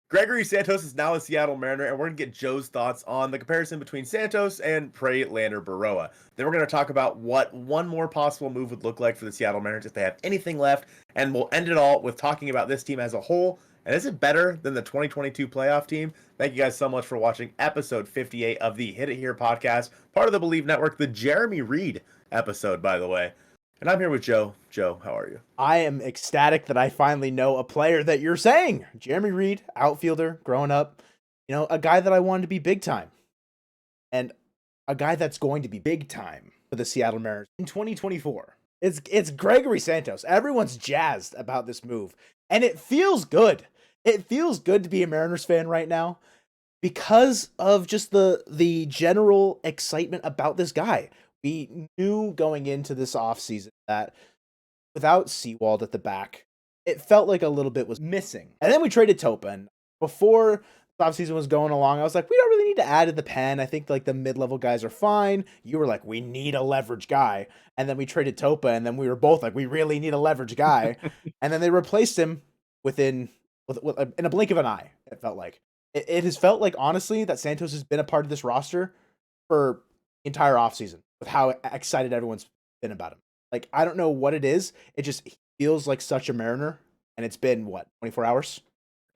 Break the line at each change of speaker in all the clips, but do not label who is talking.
Gregory Santos is now a Seattle Mariner, and we're going to get Joe's thoughts on the comparison between Santos and Prelander Berroa. Then we're going to talk about what one more possible move would look like for the Seattle Mariners if they have anything left, and we'll end it all with talking about this team as a whole. And is it better than the 2022 playoff team? Thank you guys so much for watching episode 58 of the Hit It Here podcast, part of the Bleav Network, the Jeremy Reed episode, by the way. And I'm here with Joe. Joe, how are you?
I am ecstatic that I finally know a player that you're saying. Jeremy Reed, outfielder, growing up, a guy that I wanted to be big time. And a guy that's going to be big time for the Seattle Mariners in 2024. It's Gregory Santos. Everyone's jazzed about this move. And it feels good. It feels good to be a Mariners fan right now because of just the general excitement about this guy. We knew going into this offseason that without Seawald at the back, it felt like a little bit was missing. And then we traded Topa. And before the offseason was going along, I was like, we don't really need to add to the pen. I think like the mid-level guys are fine. You were like, we need a leverage guy. And then we traded Topa, and then we were both like, we really need a leverage guy. And then they replaced him in a blink of an eye, it felt like. It has felt like, honestly, that Santos has been a part of this roster for the entire offseason with how excited everyone's been about him. Like, I don't know what it is. It just feels like such a Mariner, and it's been, 24 hours?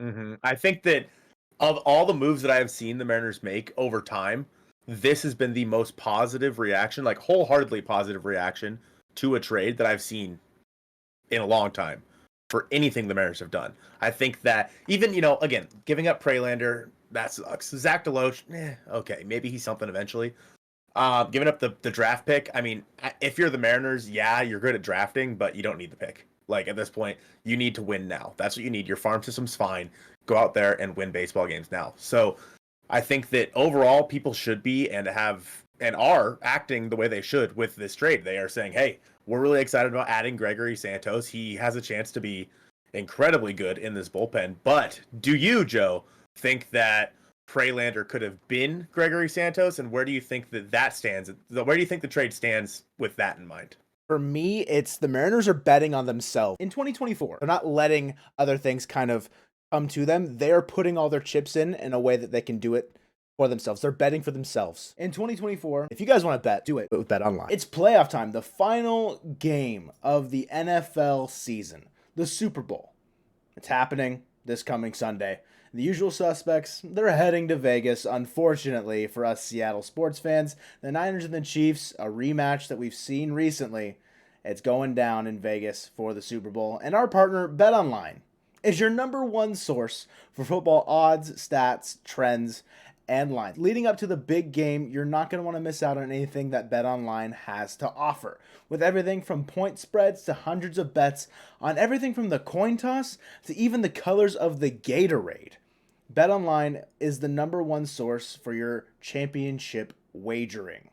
Mm-hmm. I think that of all the moves that I have seen the Mariners make over time, this has been the most positive reaction, like wholeheartedly positive reaction to a trade that I've seen in a long time for anything the Mariners have done. I think that even, again, giving up Prelander, that sucks. Zach Deloach, okay, maybe he's something eventually. Giving up the draft pick, I mean, if you're the Mariners, yeah, you're good at drafting, but you don't need the pick. Like, at this point, you need to win now. That's what you need. Your farm system's fine. Go out there and win baseball games now. So I think that overall, people should be and are acting the way they should with this trade. They are saying, hey, we're really excited about adding Gregory Santos. He has a chance to be incredibly good in this bullpen. But do you, Joe, think that Prelander could have been Gregory Santos, and where do you think that stands? Where do you think the trade stands with that in mind?
For me, it's the Mariners are betting on themselves in 2024. They're not letting other things kind of come to them. They're putting all their chips in a way that they can do it for themselves. They're betting for themselves. In 2024, if you guys want to bet, do it with Bet Online. It's playoff time, the final game of the NFL season, the Super Bowl. It's happening this coming Sunday. The usual suspects, they're heading to Vegas, unfortunately for us Seattle sports fans. The Niners and the Chiefs, a rematch that we've seen recently. It's going down in Vegas for the Super Bowl. And our partner, BetOnline, is your number one source for football odds, stats, trends, and lines. Leading up to the big game, you're not going to want to miss out on anything that BetOnline has to offer. With everything from point spreads to hundreds of bets on everything from the coin toss to even the colors of the Gatorade. BetOnline is the number one source for your championship wagering.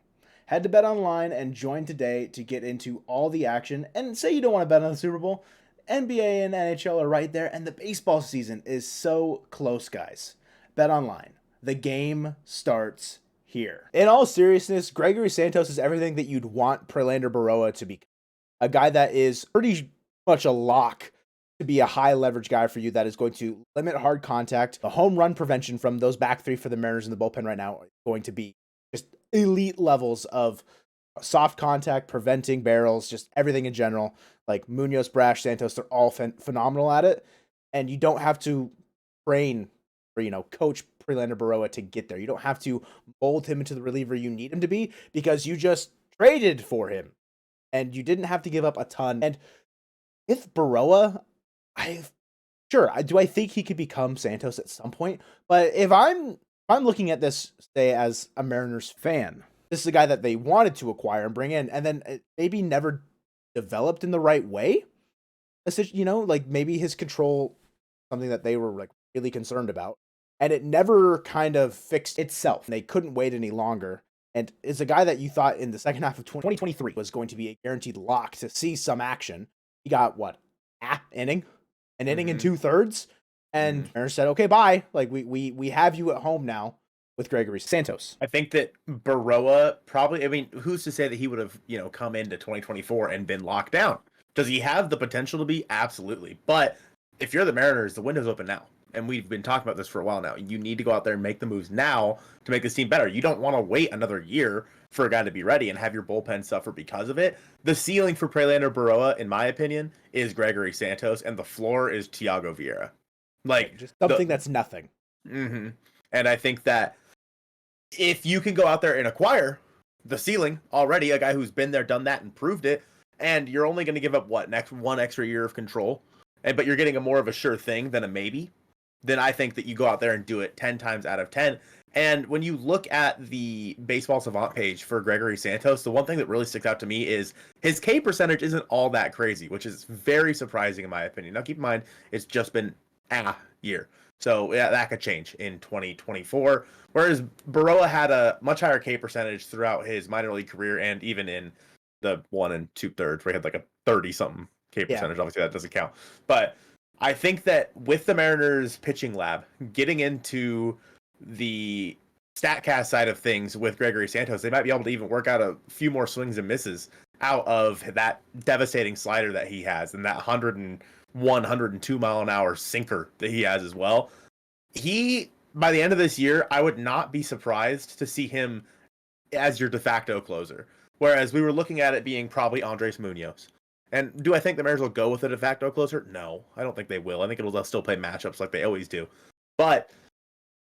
Head to BetOnline and join today to get into all the action. And say you don't want to bet on the Super Bowl, NBA and NHL are right there, and the baseball season is so close, guys. BetOnline. The game starts here. In all seriousness, Gregory Santos is everything that you'd want Prelander Berroa to be. A guy that is pretty much a lock to be a high leverage guy for you that is going to limit hard contact. The home run prevention from those back three for the Mariners in the bullpen right now are going to be just elite levels of soft contact, preventing barrels, just everything in general. Like Munoz, Brash, Santos, they're all phenomenal at it. And you don't have to train or, coach Prelander Berroa to get there. You don't have to mold him into the reliever you need him to be because you just traded for him. And you didn't have to give up a ton. And with Berroa, do I think he could become Santos at some point? But if I'm looking at this, say, as a Mariners fan, this is a guy that they wanted to acquire and bring in, and then maybe never developed in the right way. Like maybe his control, something that they were like really concerned about, and it never kind of fixed itself. They couldn't wait any longer. And it's a guy that you thought in the second half of 2023 was going to be a guaranteed lock to see some action. He got inning? An inning and 2/3, and Mariners said, "Okay, bye. Like we have you at home now with Gregory Santos."
I think that Berroa probably. I mean, who's to say that he would have come into 2024 and been locked down? Does he have the potential to be? Absolutely. But if you're the Mariners, the window's open now. and we've been talking about this for a while now, you need to go out there and make the moves now to make this team better. You don't want to wait another year for a guy to be ready and have your bullpen suffer because of it. The ceiling for Prelander Baroa, in my opinion, is Gregory Santos, and the floor is Thiago Vieira. Like
just something that's nothing.
Mm-hmm. And I think that if you can go out there and acquire the ceiling already, a guy who's been there, done that, and proved it, and you're only going to give up one extra year of control, but you're getting a more of a sure thing than a maybe, then I think that you go out there and do it 10 times out of 10. And when you look at the Baseball Savant page for Gregory Santos, the one thing that really sticks out to me is his K percentage isn't all that crazy, which is very surprising in my opinion. Now, keep in mind, it's just been a year. So yeah, that could change in 2024. Whereas Baroa had a much higher K percentage throughout his minor league career and even in the 1 2/3, where he had like a 30-something K percentage. Yeah. Obviously, that doesn't count. But I think that with the Mariners pitching lab, getting into the StatCast side of things with Gregory Santos, they might be able to even work out a few more swings and misses out of that devastating slider that he has and that 101, 102 mile an hour sinker that he has as well. By the end of this year, I would not be surprised to see him as your de facto closer. Whereas we were looking at it being probably Andres Munoz. And do I think the Mariners will go with a de facto closer? No, I don't think they will. I think they'll still play matchups like they always do. But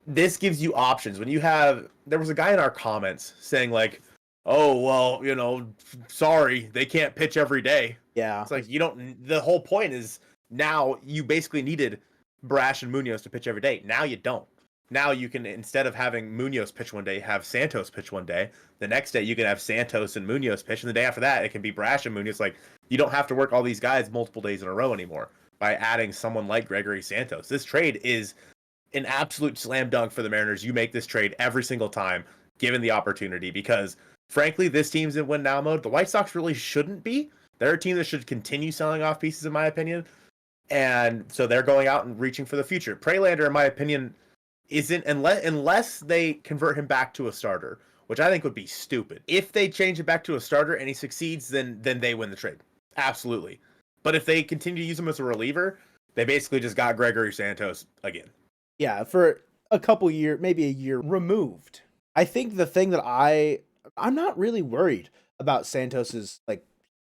this gives you options. There was a guy in our comments saying like, oh, well, sorry, they can't pitch every day.
Yeah.
It's like, the whole point is now you basically needed Brash and Munoz to pitch every day. Now you don't. Now you can, instead of having Munoz pitch one day, have Santos pitch one day. The next day you can have Santos and Munoz pitch, and the day after that it can be Brash and Munoz. Like, you don't have to work all these guys multiple days in a row anymore by adding someone like Gregory Santos. This trade is an absolute slam dunk for the Mariners. You make this trade every single time, given the opportunity, because frankly, this team's in win now mode. The White Sox really shouldn't be. They're a team that should continue selling off pieces, in my opinion. And so they're going out and reaching for the future. Prelander, in my opinion, isn't, unless they convert him back to a starter, which I think would be stupid. If they change it back to a starter and he succeeds, then they win the trade. Absolutely. But if they continue to use him as a reliever, they basically just got Gregory Santos again.
Yeah, for a couple years, maybe a year removed. I think the thing that I'm not really worried about Santos's like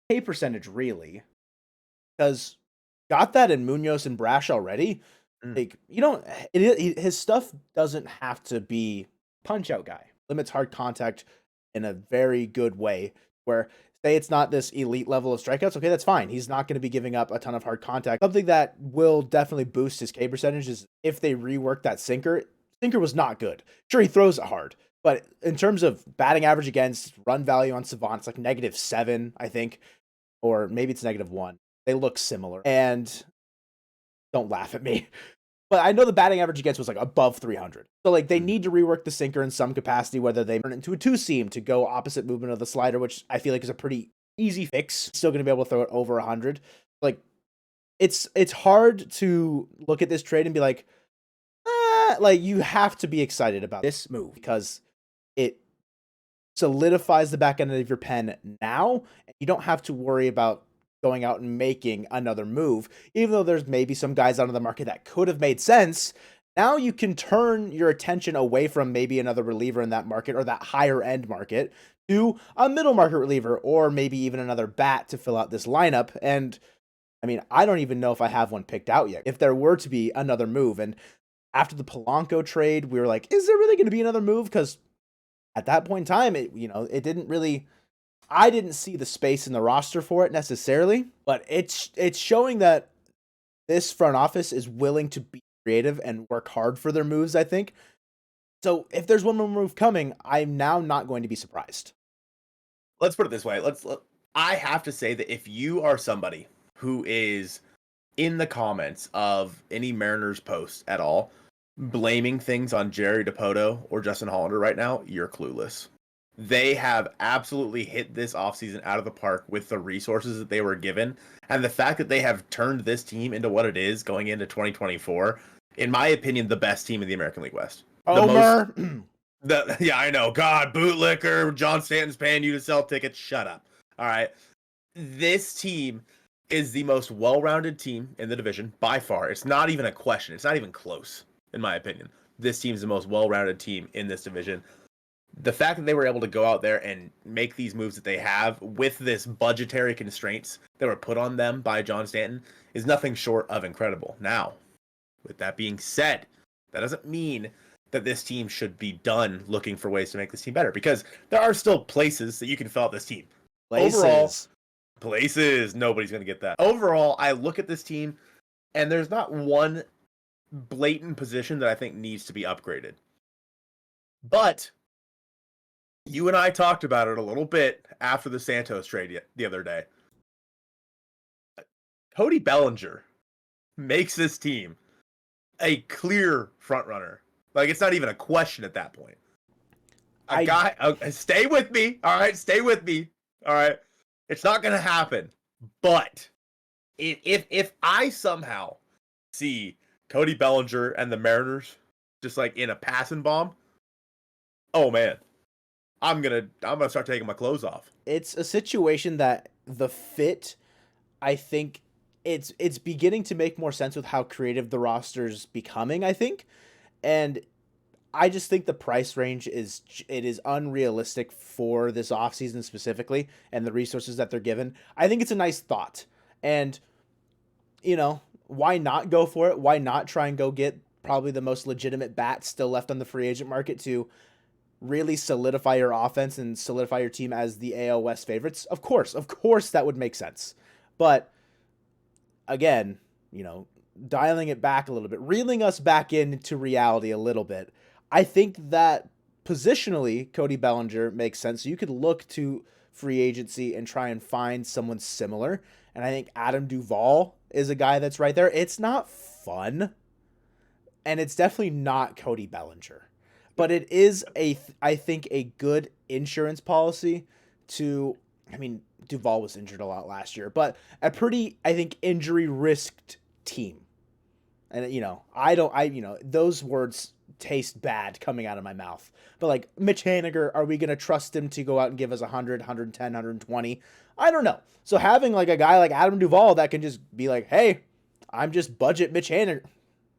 K percentage really, because got that in Munoz and Brash already. Like, his stuff doesn't have to be punch out guy. Limits hard contact in a very good way. Where say it's not this elite level of strikeouts, okay, that's fine. He's not going to be giving up a ton of hard contact. Something that will definitely boost his K percentage is if they rework that sinker. Sinker was not good. Sure, he throws it hard, but in terms of batting average against, run value on Savant, it's like -7, I think, or maybe it's -1. They look similar, and don't laugh at me. But I know the batting average against was like above 300. So like they need to rework the sinker in some capacity, whether they turn it into a two-seam to go opposite movement of the slider, which I feel like is a pretty easy fix. Still going to be able to throw it over 100. Like it's hard to look at this trade and be like you have to be excited about this move because it solidifies the back end of your pen now. And you don't have to worry about going out and making another move, even though there's maybe some guys out of the market that could have made sense. Now you can turn your attention away from maybe another reliever in that market or that higher end market to a middle market reliever or maybe even another bat to fill out this lineup. And I mean, I don't even know if I have one picked out yet. If there were to be another move, and after the Polanco trade, we were like, is there really going to be another move? Because at that point in time, it didn't really. I didn't see the space in the roster for it necessarily, but it's showing that this front office is willing to be creative and work hard for their moves, I think. So if there's one more move coming, I'm now not going to be surprised.
Let's put it this way. I have to say that if you are somebody who is in the comments of any Mariners post at all, blaming things on Jerry Dipoto or Justin Hollander right now, you're clueless. They have absolutely hit this offseason out of the park with the resources that they were given. And the fact that they have turned this team into what it is going into 2024, in my opinion, the best team in the American League West.
Homer!
Yeah, I know. God, bootlicker, John Stanton's paying you to sell tickets. Shut up. All right. This team is the most well-rounded team in the division by far. It's not even a question. It's not even close, in my opinion. This team's the most well-rounded team in this division. The fact that they were able to go out there and make these moves that they have with this budgetary constraints that were put on them by John Stanton is nothing short of incredible. Now, with that being said, that doesn't mean that this team should be done looking for ways to make this team better, because there are still places that you can fill out this team. Overall, places, nobody's going to get that. Overall, I look at this team, and there's not one blatant position that I think needs to be upgraded. But you and I talked about it a little bit after the Santos trade the other day. Cody Bellinger makes this team a clear front runner. Like, it's not even a question at that point. Stay with me. All right, stay with me. All right. It's not going to happen. But if I somehow see Cody Bellinger and the Mariners just like in a passing bomb, oh man, I'm gonna start taking my clothes off.
It's a situation that the fit, I think it's beginning to make more sense with how creative the roster's becoming, I think. And I just think the price range is unrealistic for this offseason specifically and the resources that they're given. I think it's a nice thought. And, you know, why not go for it? Why not try and go get probably the most legitimate bat still left on the free agent market to really solidify your offense and solidify your team as the AL West favorites? Of course that would make sense. But again, you know, dialing it back a little bit, reeling us back into reality a little bit, I think that positionally, Cody Bellinger makes sense. So you could look to free agency and try and find someone similar. And I think Adam Duvall is a guy that's right there. It's not fun, and it's definitely not Cody Bellinger. But it is, I think, a good insurance policy to, I mean, Duvall was injured a lot last year, but a pretty, I think, injury-risked team. And, you know, those words taste bad coming out of my mouth. But, like, Mitch Haniger, are we going to trust him to go out and give us 100, 110, 120? I don't know. So having, like, a guy like Adam Duvall that can just be like, hey, I'm just budget Mitch Haniger.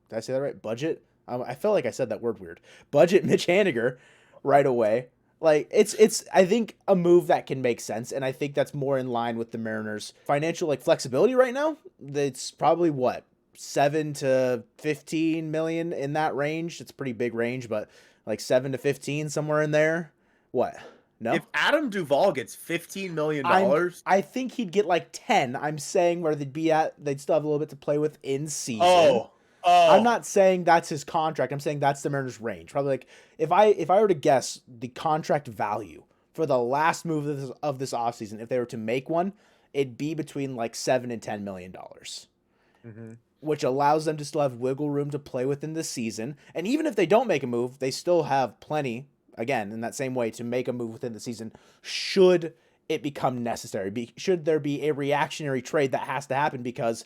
Did I say that right? Budget? I feel like I said that word weird. Budget Mitch Haniger right away. Like, it's I think a move that can make sense, and I think that's more in line with the Mariners' financial, like, flexibility right now. It's probably, what, 7 to 15 million in that range. It's a pretty big range, but like 7 to 15, somewhere in there. What? No?
If Adam Duvall gets $15 million,
I think he'd get like 10. I'm saying where they'd be at, they'd still have a little bit to play with in season.
Oh.
I'm not saying that's his contract. I'm saying that's the Mariners' range. Probably, like, if I were to guess the contract value for the last move of this offseason, if they were to make one, it'd be between like $7 and $10 million.
Mm-hmm.
Which allows them to still have wiggle room to play within the season. And even if they don't make a move, they still have plenty, again, in that same way, to make a move within the season should it become necessary. Should there be a reactionary trade that has to happen because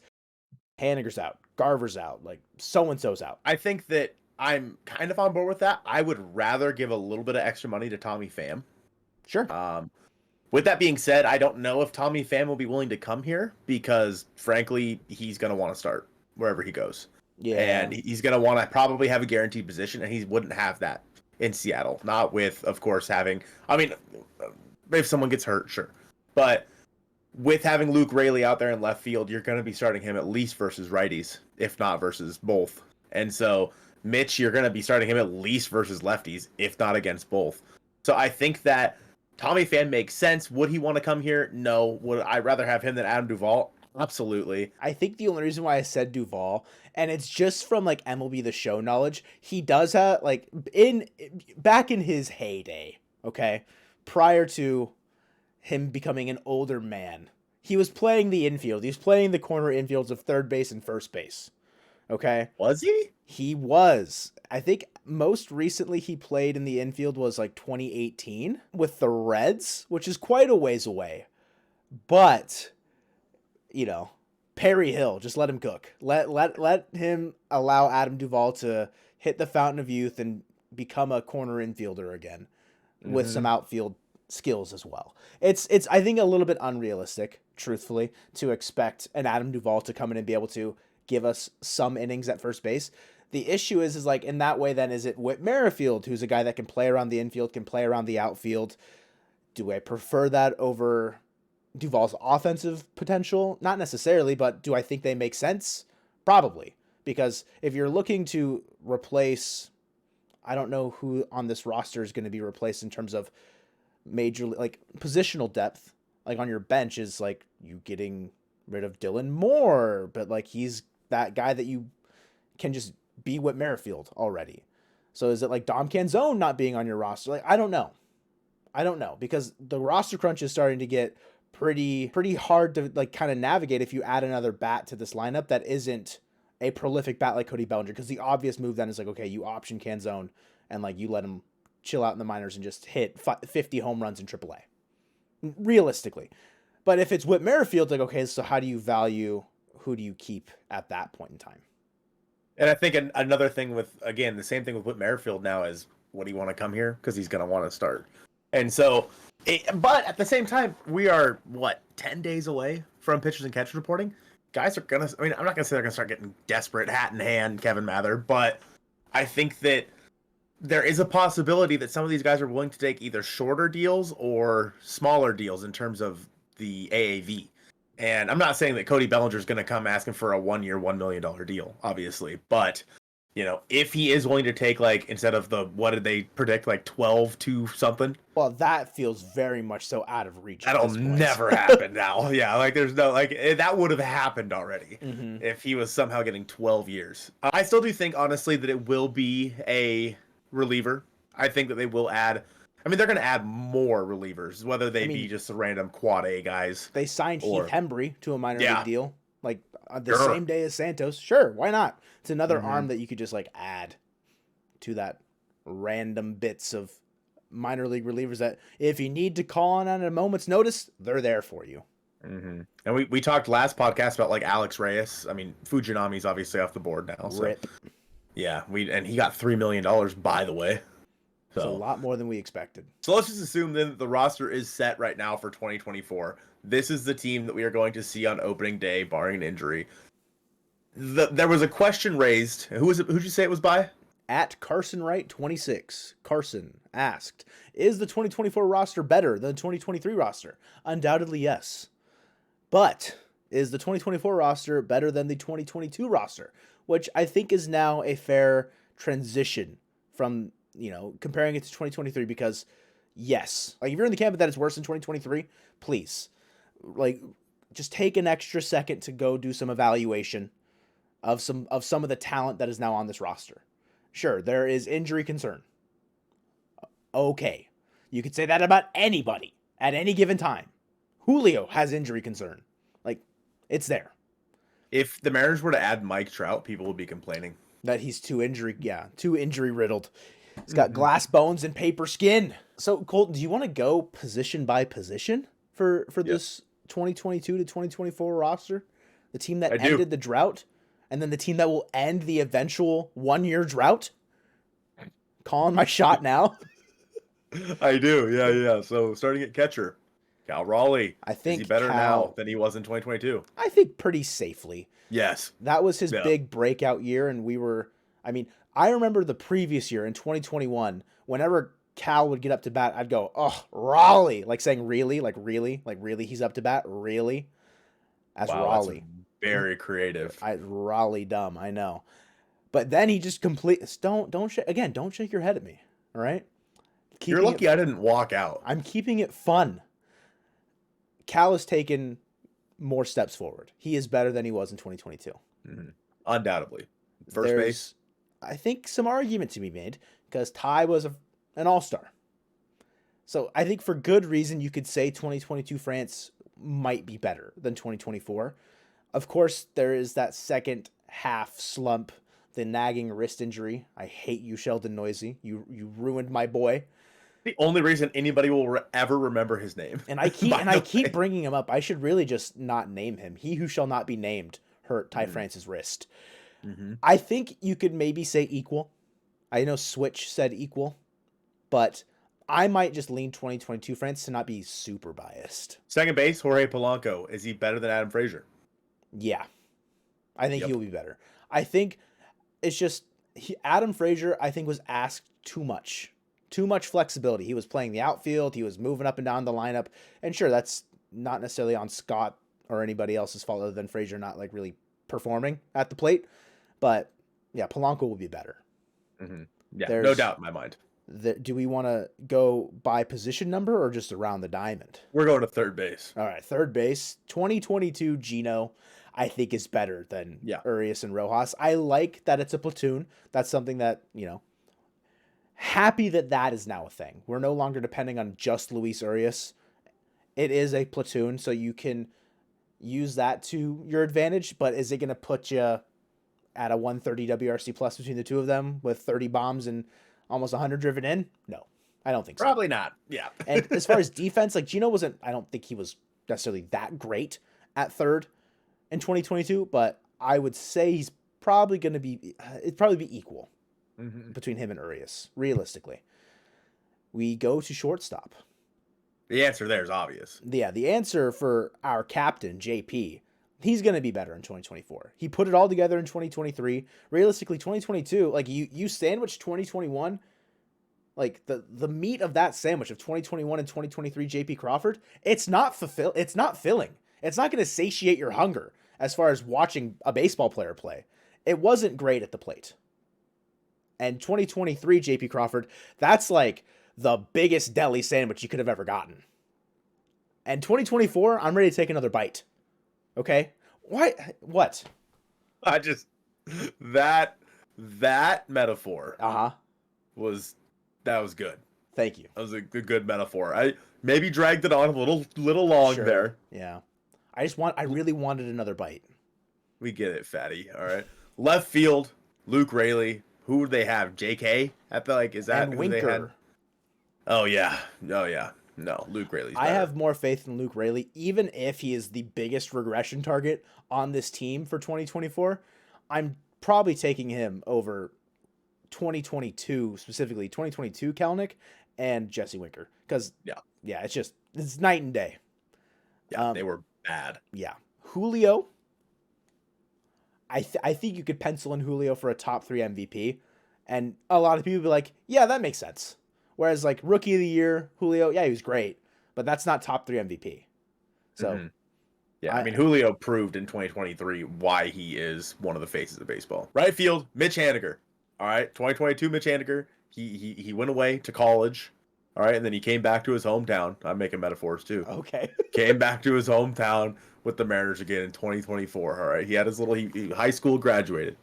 Haniger's out, Garver's out, like so-and-so's out.
I think that I'm kind of on board with that. I would rather give a little bit of extra money to Tommy Pham.
Sure.
With that being said, I don't know if Tommy Pham will be willing to come here because, frankly, he's going to want to start wherever he goes.
Yeah.
And he's going to want to probably have a guaranteed position, and he wouldn't have that in Seattle. Not with, of course, having... I mean, if someone gets hurt, sure. But with having Luke Raley out there in left field, you're going to be starting him at least versus righties, if not versus both. And so, Mitch, you're going to be starting him at least versus lefties, if not against both. So I think that Tommy Pham makes sense. Would he want to come here? No. Would I rather have him than Adam Duvall? Absolutely.
I think the only reason why I said Duvall, and it's just from like MLB The Show knowledge, he does have, like, back in his heyday, okay, prior to him becoming an older man, he was playing the infield. He was playing the corner infields of third base and first base. Okay.
Was he?
He was. I think most recently he played in the infield was like 2018 with the Reds, which is quite a ways away. But, you know, Perry Hill, just let him cook. Let him allow Adam Duvall to hit the fountain of youth and become a corner infielder again with some outfield skills as well. It's I think a little bit unrealistic, truthfully, to expect an Adam Duvall to come in and be able to give us some innings at first base. The issue is like, in that way, then, is it Whit Merrifield, who's a guy that can play around the infield, can play around the outfield? Do I prefer that over Duvall's offensive potential? Not necessarily, but do I think they make sense? Probably. Because if you're looking to replace, I don't know who on this roster is going to be replaced in terms of major, like, positional depth. Like, on your bench is, like, you getting rid of Dylan Moore, but, like, he's that guy that you can just be Whit Merrifield already. So is it like Dom Canzone not being on your roster? Like, I don't know. Because the roster crunch is starting to get pretty hard to, like, kind of navigate if you add another bat to this lineup that isn't a prolific bat like Cody Bellinger. Because the obvious move then is like, okay, you option Canzone and, like, you let him chill out in the minors and just hit 50 home runs in AAA. Realistically. But if it's Whit Merrifield, like, okay, so how do you value, who do you keep at that point in time?
And I think another thing with, again, the same thing with Whit Merrifield now is, would he want to come here? Because he's going to want to start. And so, but at the same time, we are, 10 days away from pitchers and catchers reporting? Guys are going to, I'm not going to say they're going to start getting desperate, hat in hand, Kevin Mather, but I think that there is a possibility that some of these guys are willing to take either shorter deals or smaller deals in terms of the AAV. And I'm not saying that Cody Bellinger is going to come asking for a 1-year, $1 million deal, obviously. But, if he is willing to take, like, instead of what did they predict, like 12 to something?
Well, that feels very much so out of reach.
That'll never happen now. Yeah, like, there's no, like, that would have happened already if he was somehow getting 12 years. I still do think, honestly, that it will be a reliever. I think that they will add... they're going to add more relievers, whether they be just the random quad A guys.
They signed Heath Hembry to a minor league deal, like the same day as Santos. Sure, why not? It's another arm that you could just, like, add to that random bits of minor league relievers that if you need to call on at a moment's notice, they're there for you.
And we talked last podcast about, like, Alex Reyes. Fujinami's obviously off the board now. So.
Rip.
Yeah, and he got $3 million, by the way. So
it's a lot more than we expected.
So let's just assume then that the roster is set right now for 2024. This is the team that we are going to see on opening day, barring an injury. There was a question raised. Who'd you say it was by?
At Carson Wright 26. Carson asked, is the 2024 roster better than the 2023 roster? Undoubtedly, yes. But is the 2024 roster better than the 2022 roster? Which I think is now a fair transition from, comparing it to 2023, because yes, like, if you're in the camp that it's worse than 2023, please, like, just take an extra second to go do some evaluation of some of the talent that is now on this roster. Sure, there is injury concern. Okay. You could say that about anybody at any given time. Julio has injury concern. Like, it's there.
If the Mariners were to add Mike Trout, people would be complaining
that he's too injury riddled. He's got glass bones and paper skin. So, Colton, do you want to go position by position for this 2022 to 2024 roster? The team that ended the drought, and then the team that will end the eventual 1-year drought? Calling my shot now.
I do, yeah. So, starting at catcher, Cal Raleigh.
I think
is he better now than he was in 2022?
I think pretty safely.
Yes.
That was his big breakout year, and I remember the previous year in 2021, whenever Cal would get up to bat, I'd go, oh, Raleigh, like saying really, like really he's up to bat, really? That's Raleigh.
That's very creative.
Raleigh dumb, I know. But then he just don't shake your head at me, all right?
You're lucky I didn't walk out.
I'm keeping it fun. Cal has taken more steps forward. He is better than he was in 2022.
Undoubtedly. First base?
I think some argument to be made, because Ty was an all-star. So I think for good reason you could say 2022 France might be better than 2024. Of course, there is that second half slump, the nagging wrist injury. I hate you, Sheldon Noisy. You ruined my boy.
The only reason anybody will ever remember his name.
And I keep bringing him up. I should really just not name him. He who shall not be named hurt Ty France's wrist. I think you could maybe say equal. I know Switch said equal, but I might just lean 2022 France to not be super biased.
Second base, Jorge Polanco. Is he better than Adam Frazier?
Yeah, I think
Yep.
he'll be better. I think it's just Adam Frazier, I think, was asked too much. Too much flexibility. He was playing the outfield. He was moving up and down the lineup. And sure, that's not necessarily on Scott or anybody else's fault other than Frazier not like really performing at the plate. But yeah, Polanco will be better.
Mm-hmm. Yeah, no doubt in my mind.
Do we want to go by position number or just around the diamond?
We're going to third base.
All right, third base. 2022 Gino, I think, is better than Urias and Rojas. I like that it's a platoon. That's something that, happy that is now a thing. We're no longer depending on just Luis Urias. It is a platoon, so you can use that to your advantage, but is it going to put you at a 130 WRC plus between the two of them with 30 bombs and almost 100 driven in? No, I don't think so.
Probably not. Yeah.
And as far as defense, like Gino I don't think he was necessarily that great at third in 2022, but I would say he's probably going to be, it'd probably be equal between him and Urias, realistically. We go to shortstop.
The answer there is obvious.
Yeah, the answer for our captain, JP, he's going to be better in 2024. He put it all together in 2023. Realistically, 2022, like you sandwich 2021, like the meat of that sandwich of 2021 and 2023 JP Crawford, it's not filling. It's not going to satiate your hunger as far as watching a baseball player play. It wasn't great at the plate. And 2023 JP Crawford, that's like the biggest deli sandwich you could have ever gotten. And 2024, I'm ready to take another bite. Okay? Why? What?
I just that metaphor was good.
Thank you.
That was a good metaphor. I maybe dragged it on a little long there.
Yeah. I really wanted another bite.
We get it, fatty. All right. Left field, Luke Raley. Who would they have? JK at the is that
and
who
Winker.
they had? Oh yeah. No, Luke Raley's better.
I have more faith in Luke Raley, even if he is the biggest regression target on this team for 2024. I'm probably taking him over 2022, specifically 2022 Kalnick and Jesse Winker. Because, it's night and day.
Yeah, they were bad.
Yeah. Julio, I think you could pencil in Julio for a top 3 MVP. And a lot of people be like, yeah, that makes sense. Whereas, like, rookie of the year, Julio, yeah, he was great, but that's not top 3 MVP. So,
yeah, I mean, Julio proved in 2023 why he is one of the faces of baseball. Right field, Mitch Haniger. All right, 2022 Mitch Haniger. He went away to college. All right, and then he came back to his hometown. I'm making metaphors too.
Okay.
Came back to his hometown with the Mariners again in 2024. All right, he had his little he high school graduated.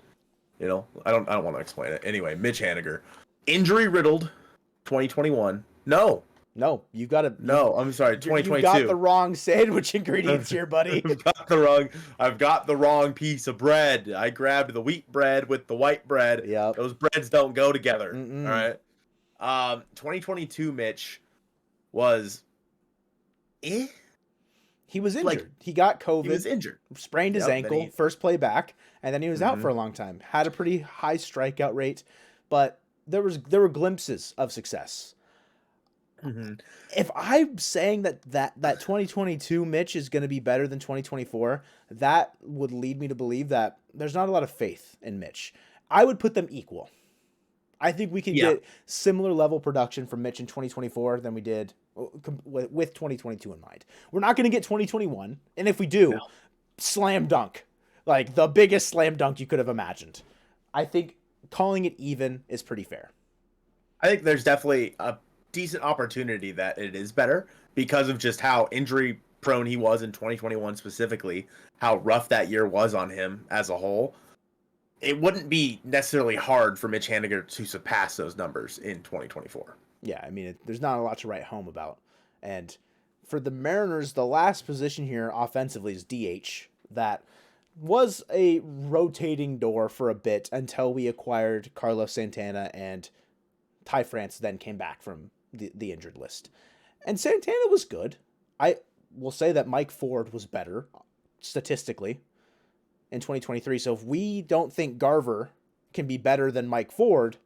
I don't want to explain it. Anyway, Mitch Haniger, injury riddled. 2021. No, you got to. No, I'm sorry. 2022.
You got the wrong sandwich ingredients here, buddy.
I've got the wrong piece of bread. I grabbed the wheat bread with the white bread.
Yeah,
those breads don't go together. All right. 2022 Mitch was. He
was injured. He got COVID.
He was injured.
Sprained his ankle. First play back, and then he was out for a long time. Had a pretty high strikeout rate, but there were glimpses of success. If I'm saying that 2022 Mitch is going to be better than 2024, that would lead me to believe that there's not a lot of faith in Mitch. I would put them equal. I think we can get similar level production from Mitch in 2024 than we did with 2022 in mind. We're not going to get 2021, and if we do, slam dunk. Like the biggest slam dunk you could have imagined. I think calling it even is pretty fair.
I think there's definitely a decent opportunity that it is better because of just how injury prone he was in 2021 specifically, how rough that year was on him as a whole. It wouldn't be necessarily hard for Mitch Haniger to surpass those numbers in 2024.
Yeah, I mean, there's not a lot to write home about. And for the Mariners, the last position here offensively is DH. That was a rotating door for a bit until we acquired Carlos Santana and Ty France then came back from the injured list. And Santana was good. I will say that Mike Ford was better statistically in 2023. So if we don't think Garver can be better than Mike Ford,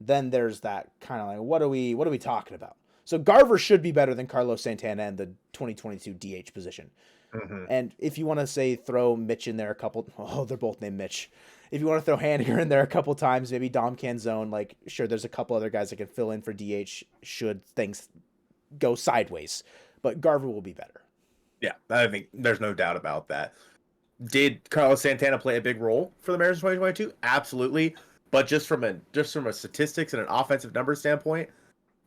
then there's that kind of like, what are we talking about? So Garver should be better than Carlos Santana in the 2022 DH position.
Mm-hmm.
And if you want to say throw Mitch in there a couple, they're both named Mitch. If you want to throw Haniger in there a couple times, maybe Dom Canzone, like sure, there's a couple other guys that can fill in for DH should things go sideways. But Garver will be better.
Yeah, I think there's no doubt about that. Did Carlos Santana play a big role for the Mariners in 2022? Absolutely. But just from a statistics and an offensive number standpoint,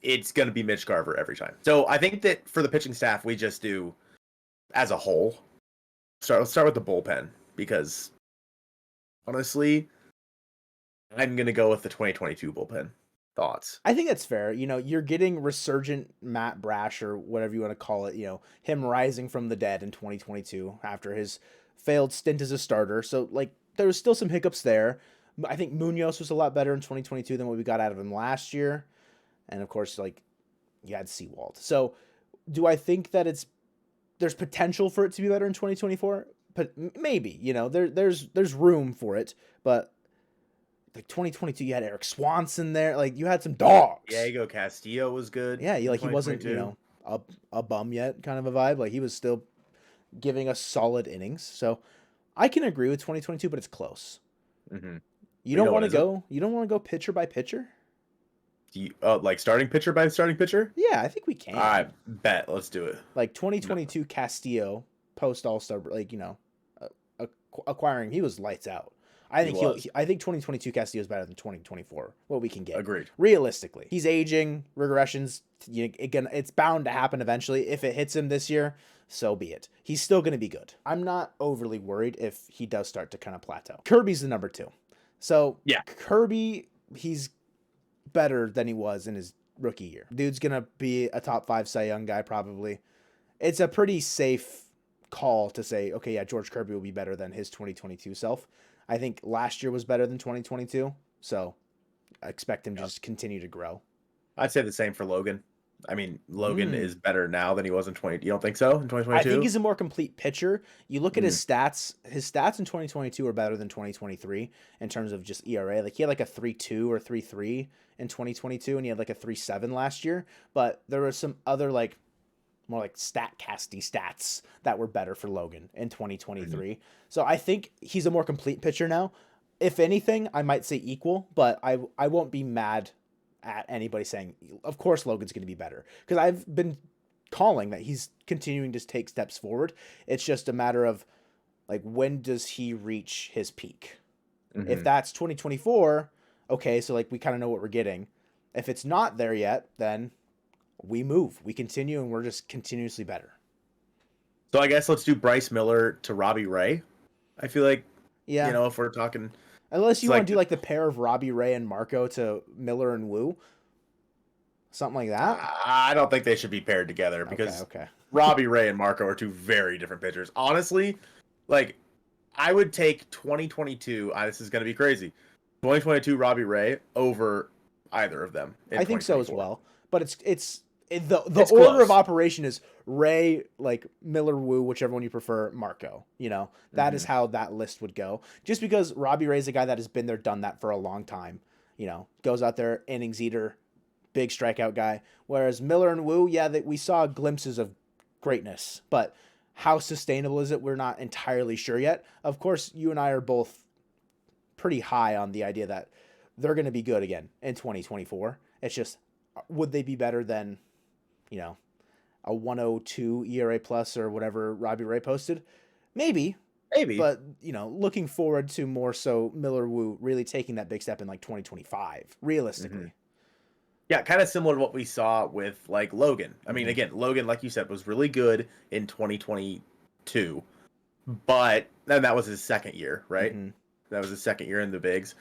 it's going to be Mitch Garver every time. So I think that for the pitching staff, we just do as a whole. Let's start with the bullpen because honestly, I'm going to go with the 2022 bullpen. Thoughts?
I think that's fair. You're getting resurgent Matt Brash or whatever you want to call it, him rising from the dead in 2022 after his failed stint as a starter. So like there was still some hiccups there. I think Munoz was a lot better in 2022 than what we got out of him last year. And of course, like you had Seawald. So do I think that there's potential for it to be better in 2024? But maybe, there's room for it, but like 2022, you had Eric Swanson there. Like you had some dogs.
Diego Castillo was good.
Yeah, he wasn't a bum yet, kind of a vibe. Like he was still giving us solid innings. So I can agree with 2022, but it's close.
Mm-hmm.
You don't want to go. You don't want to go pitcher by pitcher.
Like starting pitcher by starting pitcher?
Yeah, I think we can.
All right, bet. Let's do it.
Like 2022 Castillo post All-Star, like acquiring, he was lights out. I think I think 2022 Castillo is better than 2024. What we can get.
Agreed.
Realistically, he's aging. Regressions. Again, it's bound to happen eventually. If it hits him this year, so be it. He's still going to be good. I'm not overly worried if he does start to kind of plateau. Kirby's the number 2. So yeah, Kirby, he's better than he was in his rookie year. Dude's going to be a top 5 Cy Young guy probably. It's a pretty safe call to say, okay, yeah, George Kirby will be better than his 2022 self. I think last year was better than 2022, so I expect him to just continue to grow.
I'd say the same for Logan. I mean, Logan is better now than he was in 20. You don't think so in 2022?
I think he's a more complete pitcher. You look at his stats. His stats in 2022 are better than 2023 in terms of just ERA. Like he had like a 3.2 or 3.3 in 2022, and he had like a 3.7 last year. But there were some other like more like StatCasty stats that were better for Logan in 2023. So I think he's a more complete pitcher now. If anything, I might say equal, but I won't be mad at anybody saying, of course, Logan's going to be better. Because I've been calling that he's continuing to take steps forward. It's just a matter of, like, when does he reach his peak? If that's 2024, okay, so, like, we kind of know what we're getting. If it's not there yet, then we move. We continue, and we're just continuously better.
So I guess let's do Bryce Miller to Robbie Ray. I feel like, if we're talking...
Unless you want to do like the pair of Robbie Ray and Marco to Miller and Wu. Something like that.
I don't think they should be paired together because Robbie Ray and Marco are two very different pitchers. Honestly, like I would take 2022. This is going to be crazy. 2022 Robbie Ray over either of them.
I think so as well. But it's the order close. Of operation is Ray, like Miller, Wu, whichever one you prefer, Marco. That is how that list would go. Just because Robbie Ray's a guy that has been there, done that for a long time. Goes out there, innings eater, big strikeout guy. Whereas Miller and Wu, we saw glimpses of greatness, but how sustainable is it? We're not entirely sure yet. Of course, you and I are both pretty high on the idea that they're going to be good again in 2024. It's just, would they be better than, a 102 ERA plus or whatever Robbie Ray posted? Maybe. But, looking forward to more so Miller Wu really taking that big step in like 2025, realistically.
Yeah, kind of similar to what we saw with like Logan. I mean, again, Logan, like you said, was really good in 2022, but then that was his second year, right? That was his second year in the bigs.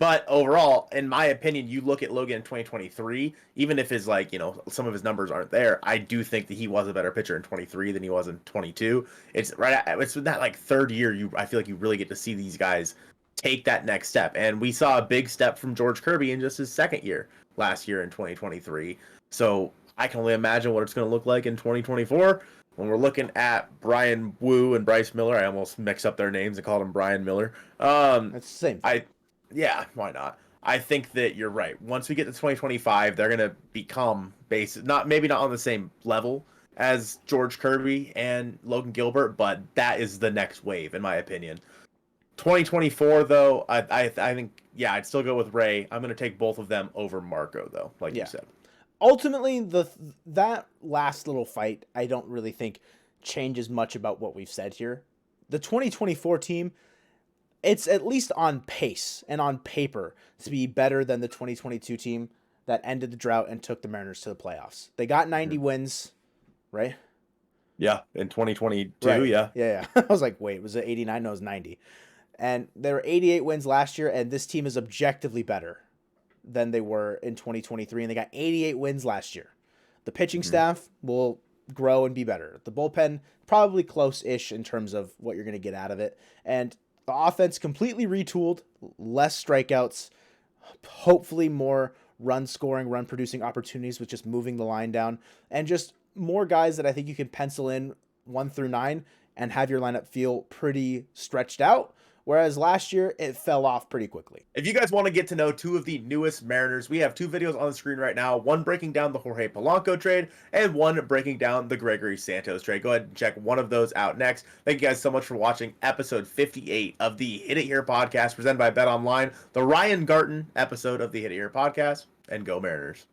But overall, in my opinion, you look at Logan in 2023, even if his some of his numbers aren't there, I do think that he was a better pitcher in 23 than he was in 22. It's that like third year I feel like you really get to see these guys take that next step. And we saw a big step from George Kirby in just his second year last year in 2023. So I can only imagine what it's going to look like in 2024 when we're looking at Brian Wu and Bryce Miller. I almost mixed up their names and called him Brian Miller.
That's the same thing.
Yeah, why not? I think that you're right. Once we get to 2025, they're going to become maybe not on the same level as George Kirby and Logan Gilbert, but that is the next wave, in my opinion. 2024, though, I think, yeah, I'd still go with Ray. I'm going to take both of them over Marco, though, like you said.
Ultimately, that last little fight, I don't really think changes much about what we've said here. The 2024 team, it's at least on pace and on paper to be better than the 2022 team that ended the drought and took the Mariners to the playoffs. They got 90 wins, right?
Yeah, in 2022,
right.
yeah.
Yeah. I was like, wait, was it 89? No, it was 90. And there were 88 wins last year, and this team is objectively better than they were in 2023, and they got 88 wins last year. The pitching staff will grow and be better. The bullpen, probably close-ish in terms of what you're going to get out of it. And the offense completely retooled, less strikeouts, hopefully more run-scoring, run-producing opportunities with just moving the line down, and just more guys that I think you can pencil in 1 through 9 and have your lineup feel pretty stretched out. Whereas last year, it fell off pretty quickly.
If you guys want to get to know two of the newest Mariners, we have 2 videos on the screen right now. One breaking down the Jorge Polanco trade and one breaking down the Gregory Santos trade. Go ahead and check one of those out next. Thank you guys so much for watching episode 58 of the Hit It Here podcast presented by Bet Online, the Ryan Garten episode of the Hit It Here podcast, and go Mariners.